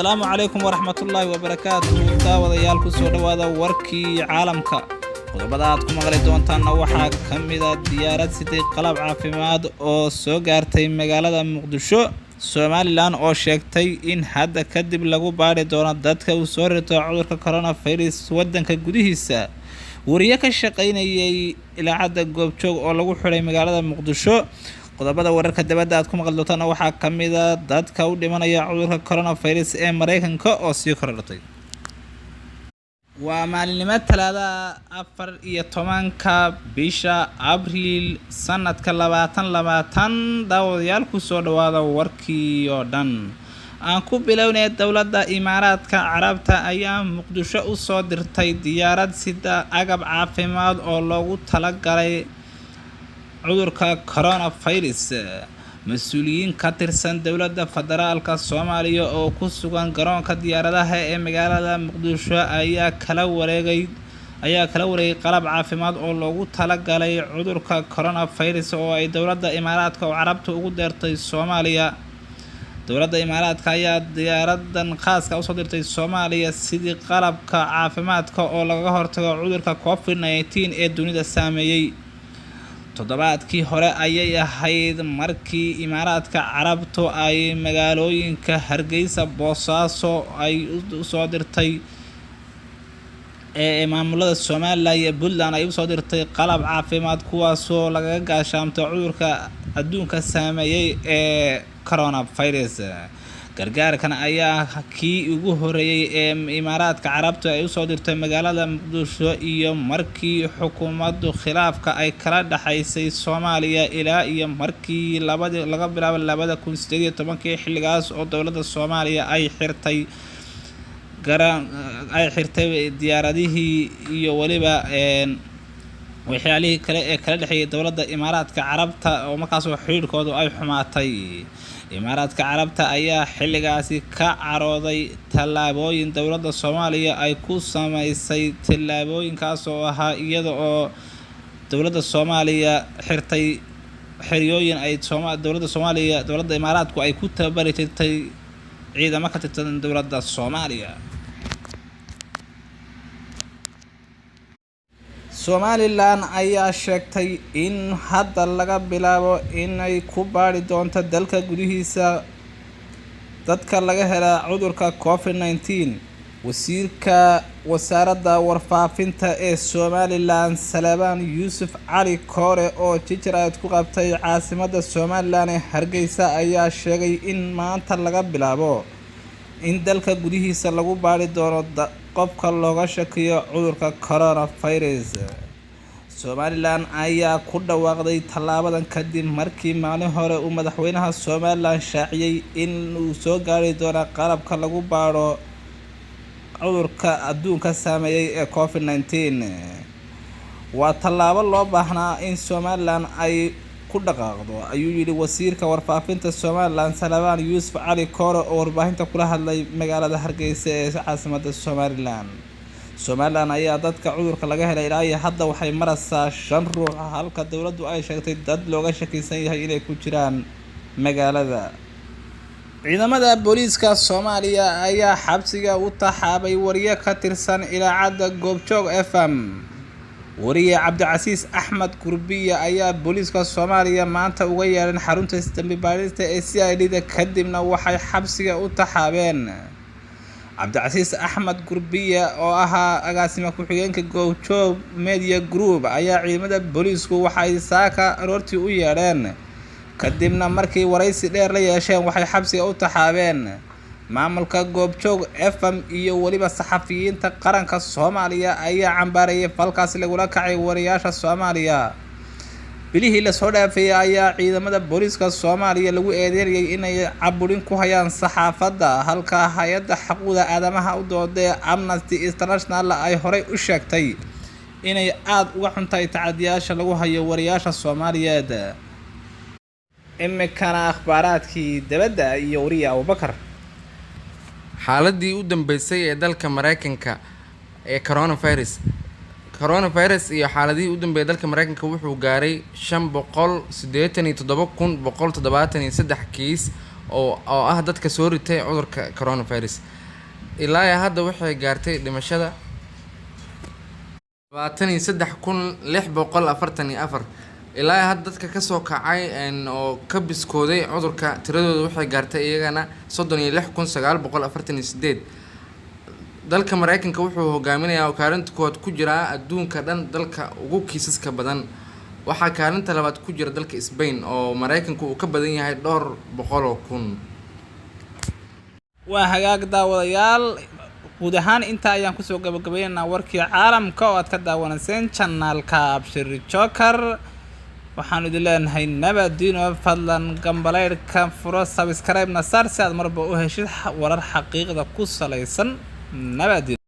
السلام عليكم ورحمة الله وبركاته داوديال كسو دوادا وركي عالمka qodobada aad ku maqli doontaan waxa kamid ah diyaarad sidii qalab caafimaad oo soo gaartay magaalada Muqdisho Somaliland oo sheegtay in hadda kadib lagu baari doono dadka uu soo rito cudurka coronavirus wadanka gudihiisa wariye ka shaqeynayay ilaacada goobjoog oo lagu xiray magaalada Muqdisho qodobada wararka dibadda aad ku maqli doontaan waxa kamid ah dadka u dhimanaya cudurka coronavirus ee Mareykanka oo sii kordhay waa maalinimo talaada 14ka bisha Abriil sanadka 2020 daawadayaal ku soo dhawaada warkii oo dhan aan ku bilownay dawladda Imaaraadka Carabta ayaa Muqdisho u soo dirtay diyaarad sida agab caafimaad oo loogu talagalay cudurka coronavirus mas'uuliyiin ka tirsan dawladda federaalka Soomaaliya oo ku sugan garoonka diyaaradaha ee magaalada Muqdisho ayaa kala wareegay qalab caafimaad oo loogu talagalay cudurka coronavirus oo ay dawladda Imaaraadka Carabta ugu deertay Soomaaliya dawladda Imaaraadka ayaa diyaaradan khaaska u soo dirtay Soomaaliya sidii qalabka caafimaadka oo laga hortago cudurka COVID-19 ee dunida saameeyay toddobaadkii hore ayay ahayd markii Imaaraadka Carabtu ay magaalooyinka Hargeysa Boosaaso ay u soo dirtay maamulada Soomaaliya iyo Puntland ay u soo dirtay qalab caafimaad kuwaas oo laga gaashaamto cudurka adduunka saameeyay ee coronavirus gargaarkan ayaa kii ugu horeeyay ee Imaaraadka Carabtu ay u soo dirtay magaalada Muqdisho iyo markii xukuumaddu khilaafka ay kala dhaxaysay Soomaaliya ilaa iyo markii laga bilaabo 2018 xilligaas oo dawladda Soomaaliya ay xirtay diyaaradihii iyo waliba waxyaalihii kale ee kala dhaxeeyay dawladda Imaaraadka Carabta oo markaas xiriirkoodu ay xumaatay Imaaraadka Carabta ayaa xilligaasi ka carooday tallaabooyin dawladda Soomaaliya ay ku sameysay tallaabooyinkaas oo ahaa iyada oo dawladda Soomaaliya xirtay xiriyooyin ay dawladda Imaaraadku ay ku tababari jirtay ciidamo ka tirsan dawladda Soomaaliya Somaliland ayaa sheegtay in hadda laga bilaabo inay ku baari doonto dalka gudihiisa dadka laga helay cudurka COVID-19 wasiirka wasaaradda warfaafinta ee Somaliland Salebaan Yuusuf Cali Koore oo jijiraad ku qabtay caasimadda Somaliland ee Hargeysa ayaa sheegay in maanta laga bilaabo in dalka gudihiisa lagu baari doono qofka looga shakiyo cudurka coronavirus Somaliland ayaa ku dhawaaqday tallaabadan kadib markii maalin hore uu madaxweynaha Somaliland shaaciyay in uu soo gaari doono qalabka lagu baaro cudurka adduunka saameeyay ee COVID-19 waa tallaabo loo baahnaa in Somaliland ay ku dhaqaaqdo ayuu yiri wasiirka warfaafinta Somaliland Salebaan Yuusuf Cali Koore oo warbaahinta kula hadlay magaalada Hargeysa ee caasimadda Somaliland ayaa dadka cudurka laga helay ilaa hadda waxay maraysaa 5 ruux halka dawladdu ay sheegtay dad looga shakiisan yahay inay ku jiraan magaalada ciidamada booliiska Soomaaliya ayaa xabsiga u taxaabay wariye ka tirsan ilaacada goobjoog FM wariye Cabdicasiis Axmed Gurbiya ayaa booliiska Soomaaliya maanta uga yeeran xarunta dambi baarista ee CID kadibna waxay xabsiga u taxaabeen Cabdicasiis Axmed Gurbiya oo ahaa agaasima ku-xigeenka Goobjoog Media Group ayaa ciidamada booliisku waxay saaka aroortii u yeereen kadibna markii waraysi dheer la yeesheen waxay xabsiga u taxaabeen maamulka Goobjoog FM iyo waliba saxafiyiinta qaranka Soomaaliya ayaa cambaarayay falkaas lagula kacay wariyaasha Soomaaliya bilihii la soo dhaafay ayaa ciidamada booliiska Soomaaliya lagu eedeeyay inay caburin ku hayaan saxaafadda halka hay'adda xuquuqda aadamaha u dooday Amnesty International ay horey u sheegtay inay aad uga xuntay tacadiyada lagu hayo wariyaasha Soomaaliyeed imikana akhbaaraadkii dibadda iyo wariye Abubakar xaaladii u dambeysay ee dalka Mareykanka ee coronavirus iyo xaaladii u dambeeyay dalka Mareykanka wuxuu gaaray 587,173 kiis oo ah dadka soo ritay cudurka coronavirus. ilaa hadda waxay gaartay dhimashada 23,644. ilaa hadda dadka ka soo kacay oo ka biskooday cudurka tiradooda waxay gaartay iyagana 36,948. dalka Mareykanka wuxuu hogaaminayaa kaalinta koowaad ku jira adduunka dhan dalka ugu kiisaska badan. waxaa kaalinta labaad ku jira dalka Spain oo Mareykanku uu ka badan yahay dhowr boqol oo kun. waa hagaag daawadayaal, guud ahaan intaa ayaan kusoo gabagabaynaynaa warkii caalamka oo aad ka daawanayseen channelka Abshir Joker. waxaan idin leenahay nabadiino, fadlan gambaleyrka furo, subscribe na saar si aad marba u heshid warar xaqiiqda ku saleysan. nabadiino.